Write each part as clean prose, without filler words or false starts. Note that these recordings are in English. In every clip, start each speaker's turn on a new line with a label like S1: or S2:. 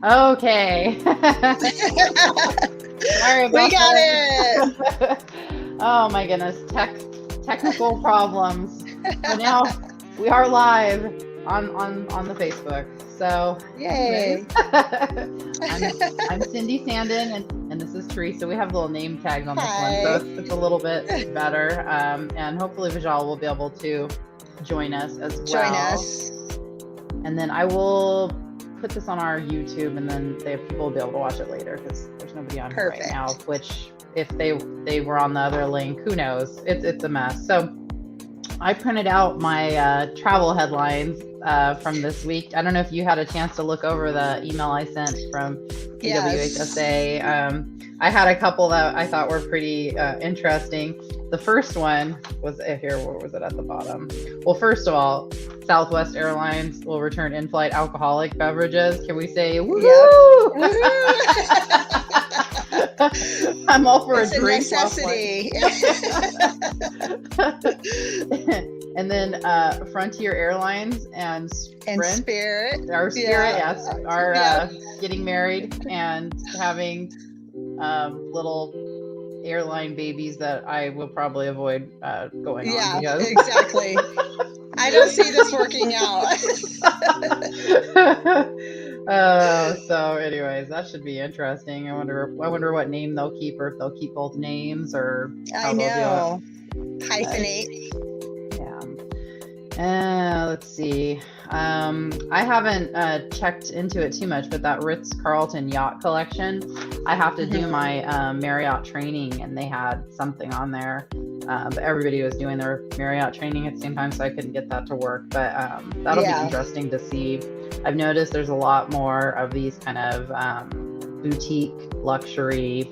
S1: Okay. Sorry
S2: We
S1: about
S2: got
S1: that.
S2: it.
S1: Oh my goodness, technical problems. But now we are live on the Facebook. So,
S2: Yay.
S1: I'm Cindy Sandin, and this is Teresa. We have little name tags on this
S2: Hi.
S1: one, so it's a little bit better. And hopefully Vijal will be able to join us as well.
S2: Join us.
S1: And then I will put this on our YouTube, and then people will be able to watch it later because there's nobody on here right now. Which, if they were on the other link, who knows? It's a mess. So I printed out my travel headlines from this week. I don't know if you had a chance to look over the email I sent from EWHSA. I had a couple that I thought were pretty interesting. The first one was here. Where was it at the bottom? Well, first of all, Southwest Airlines will return in-flight alcoholic beverages. Can we say woo? Yep. I'm all for
S2: it's
S1: a drink.
S2: Necessity.
S1: And then Frontier Airlines and
S2: Spirit.
S1: Our Spirit, yes, are getting married and having little airline babies that I will probably avoid going on.
S2: Yeah, exactly. I don't see this working out.
S1: So anyways, that should be interesting. I wonder what name they'll keep, or if they'll keep both names, or how
S2: I know.
S1: They'll do it.
S2: Hyphenate.
S1: Let's see. I haven't checked into it too much, but that Ritz Carlton Yacht collection, I have to do my Marriott training, and they had something on there. But everybody was doing their Marriott training at the same time, so I couldn't get that to work. But that'll be interesting to see. I've noticed there's a lot more of these kind of boutique luxury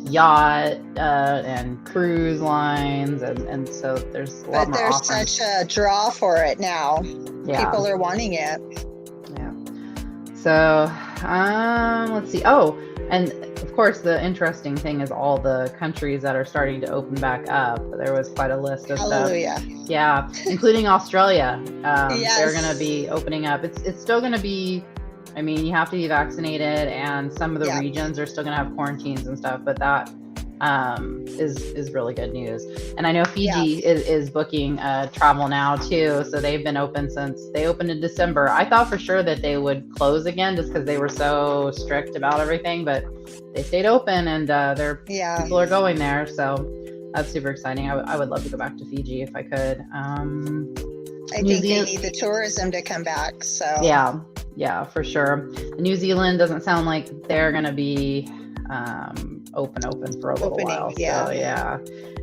S1: yacht and cruise lines, and so there's a lot more
S2: there's
S1: offerings.
S2: Such a draw for it now. People are wanting it.
S1: So let's see. Oh, and of course the interesting thing is all the countries that are starting to open back up. There was quite a list of stuff, including Australia. They're going to be opening up. It's still going to be, I mean, you have to be vaccinated, and some of the regions are still going to have quarantines and stuff, but that is really good news. And I know Fiji is booking travel now too, so they've been open since they opened in December. I thought for sure that they would close again just because they were so strict about everything, but they stayed open, and people are going there, so that's super exciting. I would love to go back to Fiji if I could. I
S2: think they need the tourism to come back, so
S1: yeah, for sure. New Zealand doesn't sound like they're going to be open for a little while. So,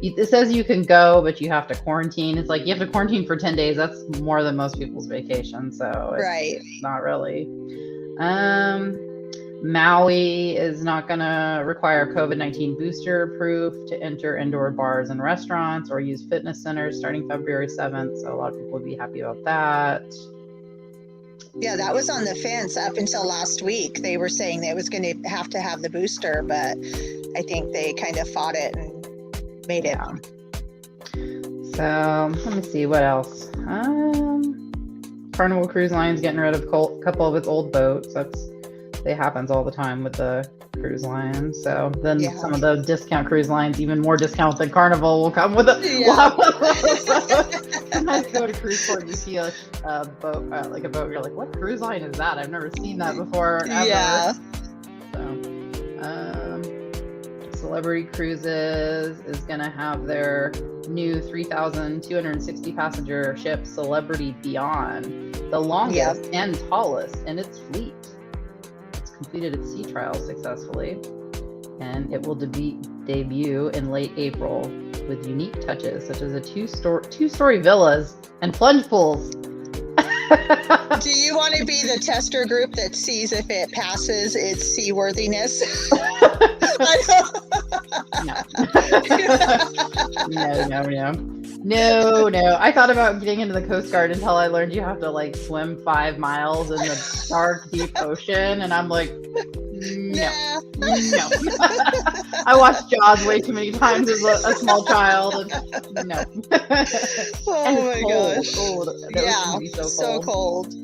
S1: it says you can go, but you have to quarantine. It's like you have to quarantine for 10 days. That's more than most people's vacation. So it's not really. Maui is not going to require COVID-19 booster proof to enter indoor bars and restaurants or use fitness centers starting February 7th. So a lot of people would be happy about that.
S2: Yeah, that was on the fence up until last week. They were saying they was going to have the booster, but I think they kind of fought it and made it.
S1: So let me see what else. Carnival Cruise Line's getting rid of a couple of its old boats. It happens all the time with the cruise lines. So then some of the discount cruise lines, even more discount than Carnival, will come with it. Sometimes you go to cruise port and you see a boat, like a boat. You're like, what cruise line is that? I've never seen that before. Ever. So, Celebrity Cruises is going to have their new 3,260 passenger ship, Celebrity Beyond, the longest and tallest in its fleet. It's completed its sea trials successfully, and it will debut in late April with unique touches such as a two-story villas and plunge pools.
S2: Do you want to be the tester group that sees if it passes its seaworthiness?
S1: No. I thought about getting into the Coast Guard until I learned you have to like swim 5 miles in the dark, deep ocean, and I'm like, no. I watched Jaws way too many times as a small child, and no.
S2: Oh my gosh.
S1: Cold.
S2: So cold.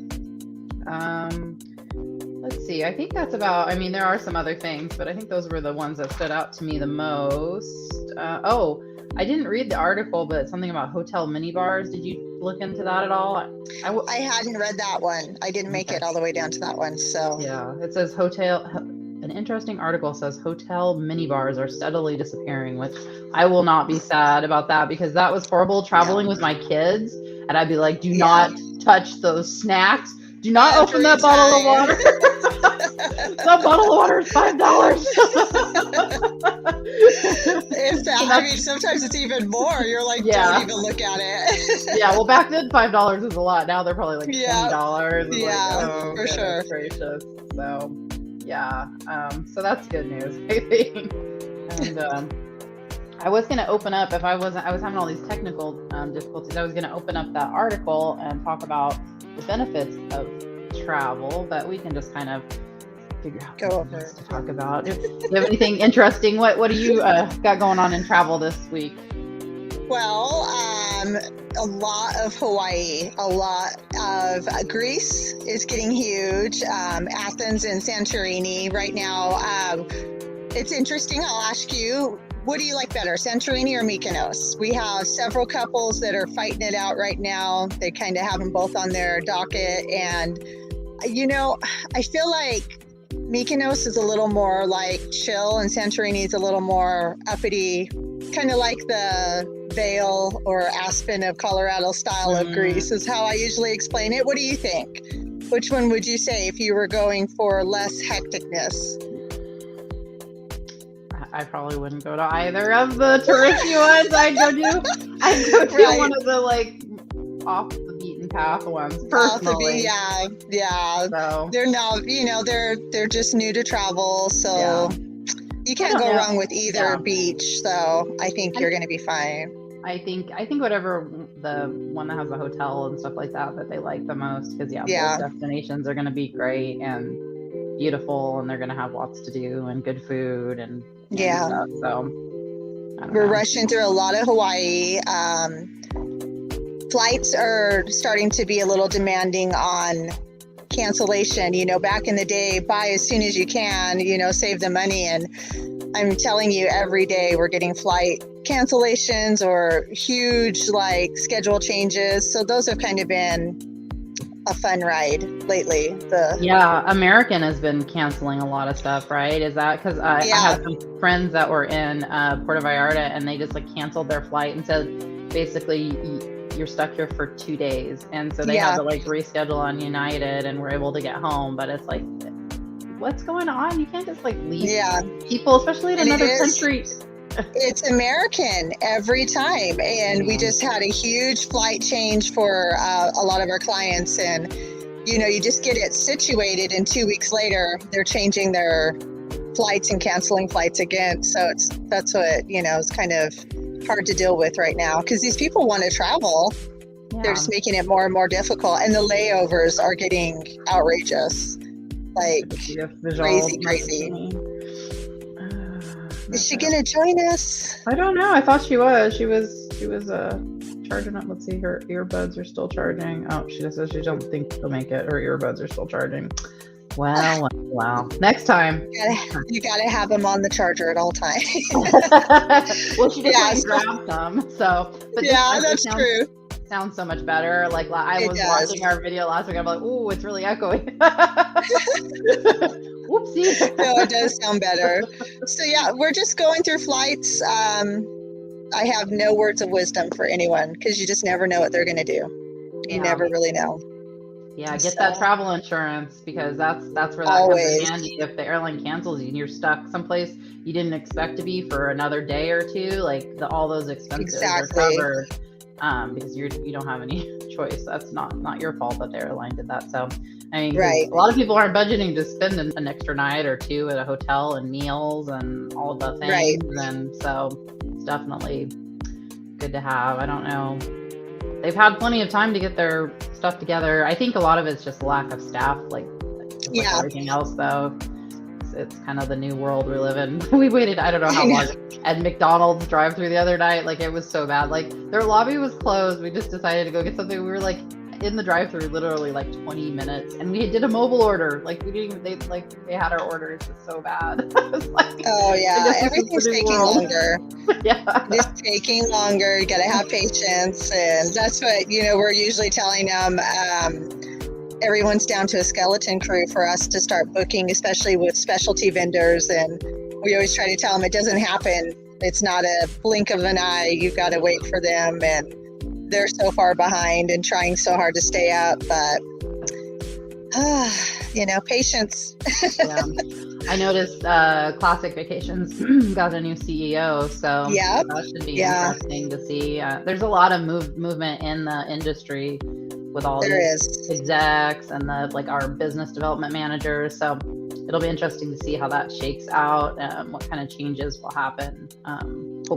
S1: let's see. I think that's about, I mean, there are some other things, but I think those were the ones that stood out to me the most. I didn't read the article, but something about hotel minibars. Did you look into that at all?
S2: I hadn't read that one. I didn't make it all the way down to that one. So
S1: yeah, it says an interesting article says hotel minibars are steadily disappearing, which I will not be sad about that, because that was horrible traveling with my kids. And I'd be like, do not touch those snacks. Do not open that bottle of water. That bottle of water is $5.
S2: I mean, sometimes it's even more. You're like, don't even look at it.
S1: Yeah, well, back then $5 was a lot. Now they're probably like $20.
S2: Yeah, for sure.
S1: Gracious. So, yeah. So that's good news, I think. And I was going to open up, I was having all these technical difficulties. I was going to open up that article and talk about the benefits of travel, but we can just kind of figure out what else to talk about. Do you have anything interesting? What do you got going on in travel this week?
S2: Well, a lot of Hawaii, a lot of Greece is getting huge. Athens and Santorini right now. It's interesting. I'll ask you, what do you like better, Santorini or Mykonos? We have several couples that are fighting it out right now. They kind of have them both on their docket. And, you know, I feel like Mykonos is a little more like chill and Santorini is a little more uppity, kind of like the Vail or Aspen of Colorado style of Greece is how I usually explain it. What do you think? Which one would you say if you were going for less hecticness?
S1: I probably wouldn't go to either of the touristy ones. I'd go to one of the like off the beaten path ones personally.
S2: Yeah. So they're not, they're just new to travel, so you can't go wrong with either beach. So I think you're going to be fine.
S1: I think whatever the one that has a hotel and stuff like that they like the most, because both destinations are going to be great and beautiful, and they're going to have lots to do and good food and stuff. So we're rushing through a lot of Hawaii.
S2: Flights are starting to be a little demanding on cancellation. Back in the day, buy as soon as you can, save the money. And I'm telling you, every day we're getting flight cancellations or huge like schedule changes. So those have kind of been a fun ride lately. American has been canceling a lot of stuff, right? Is that because I have some friends that were in Puerto Vallarta, and they just like canceled their flight and said basically you're stuck here for 2 days, and so they had to like reschedule on United and were able to get home. But it's like, what's going on? You can't just like leave people, especially in another country. It's American every time. And we just had a huge flight change for a lot of our clients. And, you just get it situated, and 2 weeks later, they're changing their flights and canceling flights again. So that's what, is kind of hard to deal with right now, because these people want to travel. They're just making it more and more difficult. And the layovers are getting outrageous. Like crazy. Is she gonna join us?
S1: I don't know. I thought she was. She was charging up. Let's see. Her earbuds are still charging. Oh, she just says she don't think she'll make it. Her earbuds are still charging. Well. Next time.
S2: You gotta have them on the charger at all times.
S1: Well, she just grabbed them. So. But
S2: that's true.
S1: Sounds so much better. Like I was watching our video last week. I'm like, ooh, it's really echoing. Whoopsie.
S2: No, it does sound better. So we're just going through flights. I have no words of wisdom for anyone, because you just never know what they're going to do. You never really know.
S1: Yeah, get that travel insurance, because that's where that comes in handy. If the airline cancels you and you're stuck someplace you didn't expect to be for another day or two, like all those expenses are covered. Because you don't have any choice. That's not your fault that the airline did that. So, I mean, a lot of people aren't budgeting to spend an extra night or two at a hotel and meals and all of the things. Right. And so it's definitely good to have. I don't know. They've had plenty of time to get their stuff together. I think a lot of it's just lack of staff, like everything else, though. It's kind of the new world we live in. We waited, I don't know how long, at McDonald's drive-through the other night. Like, it was so bad. Like, their lobby was closed. We just decided to go get something. We were like, in the drive-thru literally like 20 minutes, and we did a mobile order. Like we didn't even, they had our orders. It's so bad. Like,
S2: oh yeah, everything's taking longer.
S1: Yeah,
S2: it's taking longer. You gotta have patience, and that's what we're usually telling them. Everyone's down to a skeleton crew for us to start booking, especially with specialty vendors. And we always try to tell them it doesn't happen. It's not a blink of an eye. You've got to wait for them, and they're so far behind and trying so hard to stay up. But patience.
S1: Yeah. I noticed Classic Vacations got a new CEO, so that should be interesting to see. There's a lot of movement in the industry with all these execs and our business development managers. So it'll be interesting to see how that shakes out, what kind of changes will happen.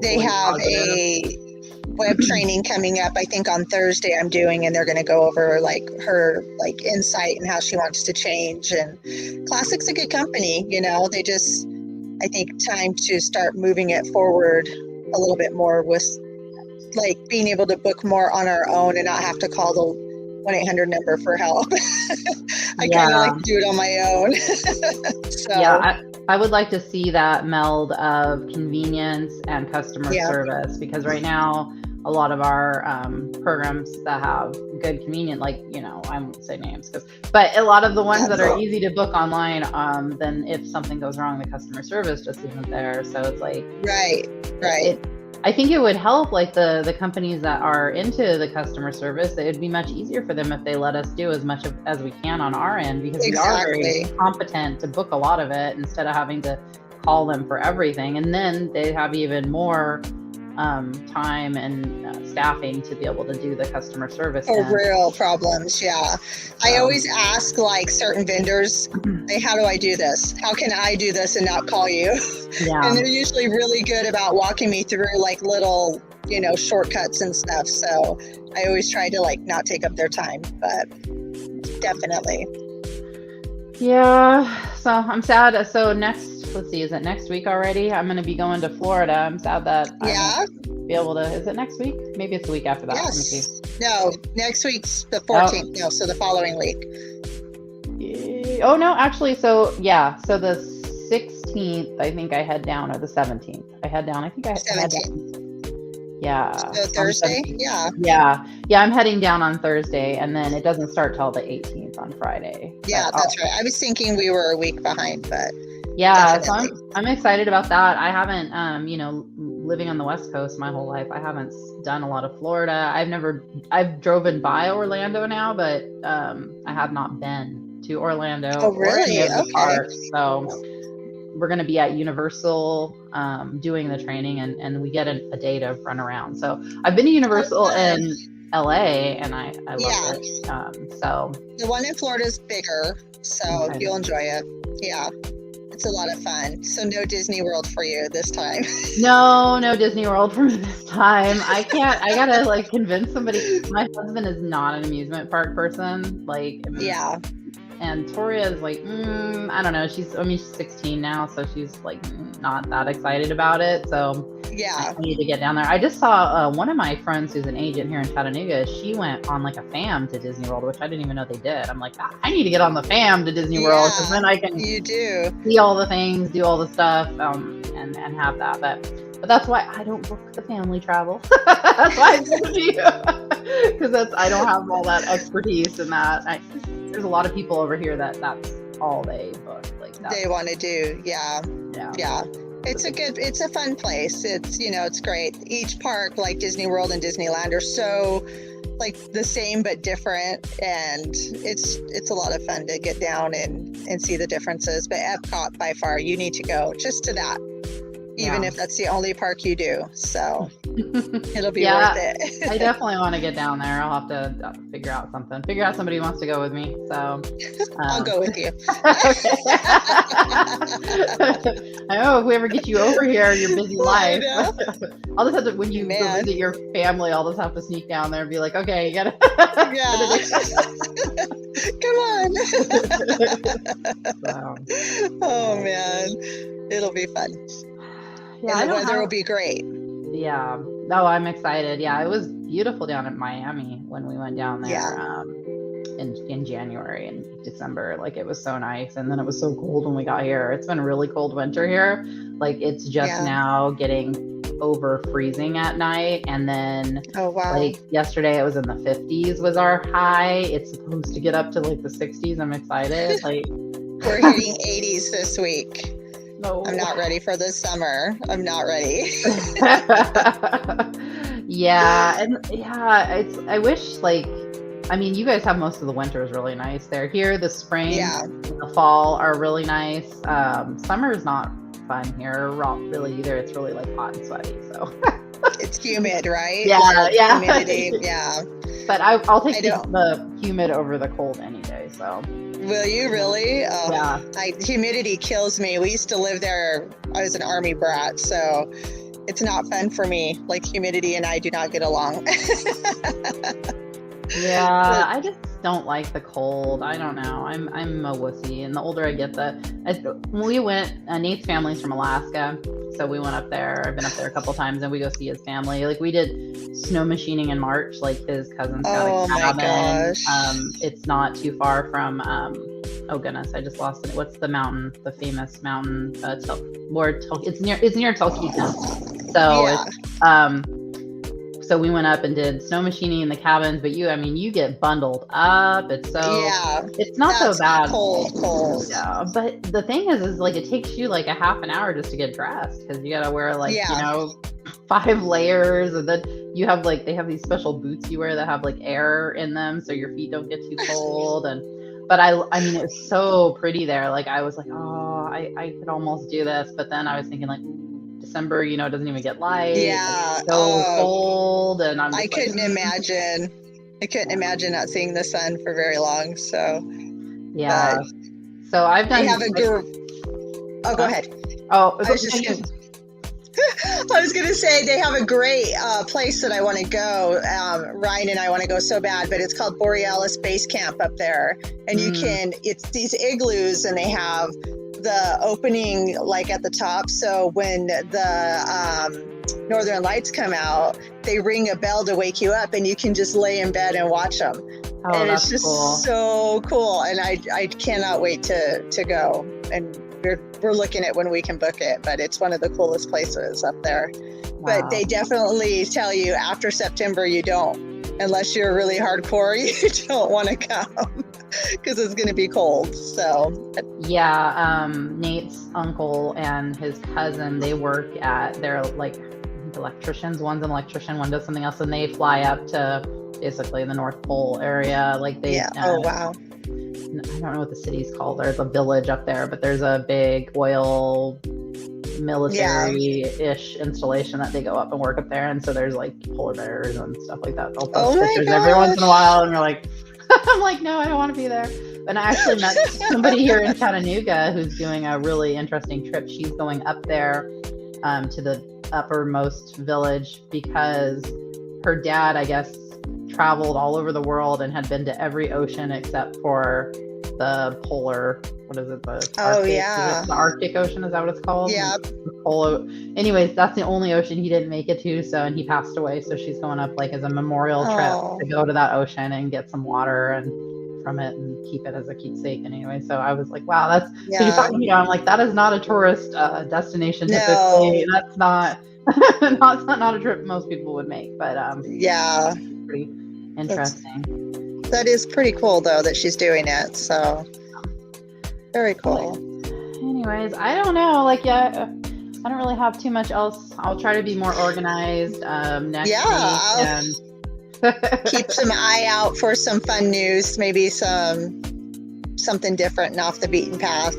S2: They have a web training coming up, I think on Thursday I'm doing, and they're going to go over her insight and how she wants to change. And Classic's a good company, they just, I think, time to start moving it forward a little bit more with being able to book more on our own and not have to call the 1-800 number for help. I kind of like to do it on my own. So
S1: yeah, I would like to see that meld of convenience and customer service, because right now a lot of our programs that have good convenient, I won't say names, but a lot of the ones that are easy to book online, then if something goes wrong, the customer service just isn't there. So it's right. I think it would help the companies that are into the customer service. It would be much easier for them if they let us do as much as we can on our end, because we are very competent to book a lot of it instead of having to call them for everything. And then they have even more time and staffing to be able to do the customer service.
S2: Real problems. Yeah. I always ask certain vendors, hey, how do I do this? How can I do this and not call you?
S1: Yeah.
S2: And they're usually really good about walking me through little, shortcuts and stuff. So I always try to not take up their time, but definitely.
S1: Yeah. So I'm sad. So is it next week already? I'm going to be going to Florida. I'm sad that I won't be able to. Is it next week? Maybe it's the week after that.
S2: Yes. No, next week's the 14th. No, so the following week.
S1: Oh no, actually, so the 16th, I think I head down, or the 17th. I head down. I think I head down. Yeah.
S2: So Thursday? Yeah.
S1: Yeah, I'm heading down on Thursday, and then it doesn't start till the 18th on Friday.
S2: Yeah, that's right. I was thinking we were a week behind, but
S1: yeah, definitely. So I'm excited about that. I haven't, living on the West Coast my whole life, I haven't done a lot of Florida. I've driven by Orlando now, but I have not been to Orlando.
S2: Oh, really?
S1: Or any of the parks. So we're going to be at Universal doing the training, and we get a day to run around. So I've been to Universal in LA, and I love it. So
S2: the one in Florida is bigger, so you'll enjoy it. Yeah. It's a lot of fun. So no Disney World for you this time. No
S1: Disney World for me this time. I gotta convince somebody. My husband is not an amusement park person. And Toria is I don't know. She's 16 now, so she's not that excited about it. So I need to get down there. I just saw one of my friends who's an agent here in Chattanooga. She went on a FAM to Disney World, which I didn't even know they did. I'm I need to get on the FAM to Disney World, because then I can see all the things, do all the stuff, and have that. But that's why I don't book the family travel. That's why I book you, because I don't have all that expertise in that. There's a lot of people over here that's all they book.
S2: They want to do. Yeah. It's a fun place. It's, it's great. Each park, like Disney World and Disneyland, are so the same but different, and it's a lot of fun to get down and see the differences. But Epcot, by far, you need to go just to that, even if that's the only park you do. So it'll be worth it.
S1: I definitely want to get down there. I'll have to figure out somebody who wants to go with me. So
S2: I'll go with you.
S1: I know, if we ever get you over here, your busy life. I'll just have to, when you go visit your family, I'll just have to sneak down there and be like, okay, you gotta
S2: come on. Oh man, it'll be fun. And the weather will be great.
S1: Yeah. No, I'm excited. Yeah, it was beautiful down in Miami when we went down there in January and December. Like, it was so nice. And then it was so cold when we got here. It's been a really cold winter here. Like, it's just now getting over freezing at night. And then like yesterday it was in the 50s was our high. It's supposed to get up to like the 60s. I'm excited. Like,
S2: we're hitting 80s this week.
S1: No.
S2: I'm not ready for this summer. I'm not ready.
S1: Yeah. And I wish, like, I mean, you guys have most of the winters really nice there. Here, the spring and the fall are really nice. Summer is not fun here really either. It's really like hot and sweaty. So
S2: it's humid, right?
S1: Yeah.
S2: Humidity. Yeah.
S1: But I'll take the humid over the cold any day. So.
S2: Will you really? Oh,
S1: yeah.
S2: Humidity kills me. We used to live there. I was an Army brat, so it's not fun for me. Like, humidity and I do not get along.
S1: Yeah, I just don't like the cold. I don't know. I'm a wussy, and the older I get, we went. Nate's family's from Alaska, so we went up there. I've been up there a couple times, and we go see his family. Like, we did snow machining in March. Like, his cousin's got a cabin.
S2: My gosh.
S1: It's not too far from. Oh goodness, I just lost it. What's the mountain? The famous mountain? It's near Talkeetna. So it's So we went up and did snow machining in the cabins, but you get bundled up. It's not so bad.
S2: Cold.
S1: Yeah, but the thing is like, it takes you like a half an hour just to get dressed, because you gotta wear 5 layers, and then you have they have these special boots you wear that have like air in them, so your feet don't get too cold. But I mean, it's so pretty there. Like, I was like, oh, I could almost do this, but then I was thinking, like, December, it doesn't even get light.
S2: Yeah.
S1: It's so cold, and
S2: I couldn't imagine. I couldn't imagine not seeing the sun for very long. So.
S1: Yeah. So I've done.
S2: They have a group. Oh, go ahead.
S1: Oh,
S2: I was gonna say they have a great place that I want to go. Ryan and I want to go so bad, but it's called Borealis Base Camp up there, and it's these igloos, and they have the opening like at the top, so when the northern lights come out, they ring a bell to wake you up, and you can just lay in bed and watch them. And it's just so cool, and I cannot wait to go, and we're looking at when we can book it, but it's one of the coolest places up there. Wow. But they definitely tell you after September you don't, unless you're really hardcore, you don't want to come because it's going to be cold. So
S1: yeah, Nate's uncle and his cousin, they work at, they're like electricians. One's an electrician, one does something else, and they fly up to basically the North Pole area. Like
S2: oh wow.
S1: I don't know what the city's called. There's a village up there, but there's a big oil military-ish installation that they go up and work up there, and so there's like polar bears and stuff like that. They'll post pictures every once in a while, and you're like, I'm like, no, I don't want to be there. And I actually met somebody here in Chattanooga who's doing a really interesting trip. She's going up there to the uppermost village because her dad, I guess, traveled all over the world and had been to every ocean except for the polar, what is it? The Arctic, the Arctic Ocean, is that what it's called?
S2: Yeah.
S1: Anyways, that's the only ocean he didn't make it to, and he passed away. So she's going up like as a memorial trip to go to that ocean and get some water and from it and keep it as a keepsake. And anyway, so I was like, wow, that's so you're talking, I'm like, that is not a tourist destination typically. That's not not a trip most people would make, but pretty interesting.
S2: That is pretty cool though that she's doing it. So very cool.
S1: Anyways, I don't know. Like, I don't really have too much else. I'll try to be more organized next week. And
S2: keep some eye out for some fun news. Maybe something different and off the beaten path.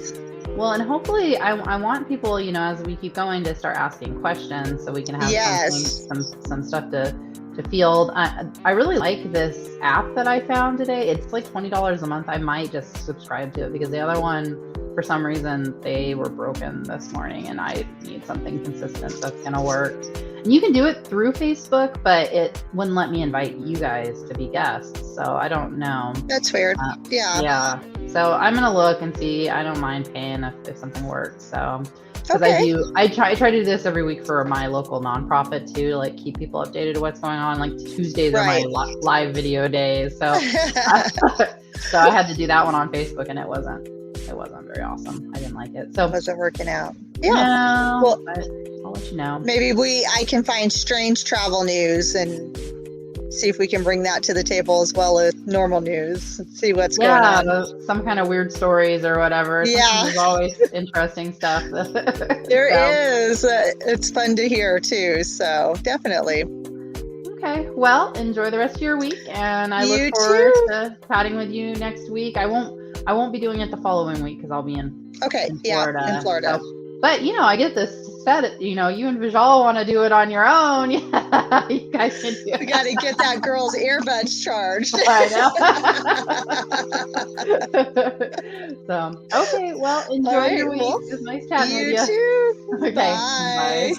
S1: Well, and hopefully I want people, as we keep going, to start asking questions so we can have some stuff to field. I really like this app that I found today. It's like $20 a month. I might just subscribe to it because the other one, for some reason, they were broken this morning, and I need something consistent that's going to work. And you can do it through Facebook, but it wouldn't let me invite you guys to be guests. So I don't know.
S2: That's weird. Yeah.
S1: So I'm going to look and see. I don't mind paying if something works. So Because I try to do this every week for my local nonprofit too, to like keep people updated to what's going on. Like Tuesdays are my live video days, so so I had to do that one on Facebook, and it wasn't very awesome. I didn't like it, so
S2: it wasn't working out. Yeah,
S1: no,
S2: well,
S1: I'll let you know.
S2: Maybe I can find strange travel news and see if we can bring that to the table as well as normal news. See what's going on.
S1: Some kind of weird stories or whatever.
S2: Yeah,
S1: there's always interesting stuff.
S2: There is. It's fun to hear too. So definitely.
S1: Okay. Well, enjoy the rest of your week, and I look forward to chatting with you next week. I won't be doing it the following week because I'll be in Florida.
S2: In Florida.
S1: So, but I get this set. You and Vijal want to do it on your own. Yeah, you guys can do it.
S2: We got to get that girl's earbuds charged.
S1: I know. So okay. Well, enjoy your week. It was nice chatting with you.
S2: You too.
S1: Okay.
S2: Bye.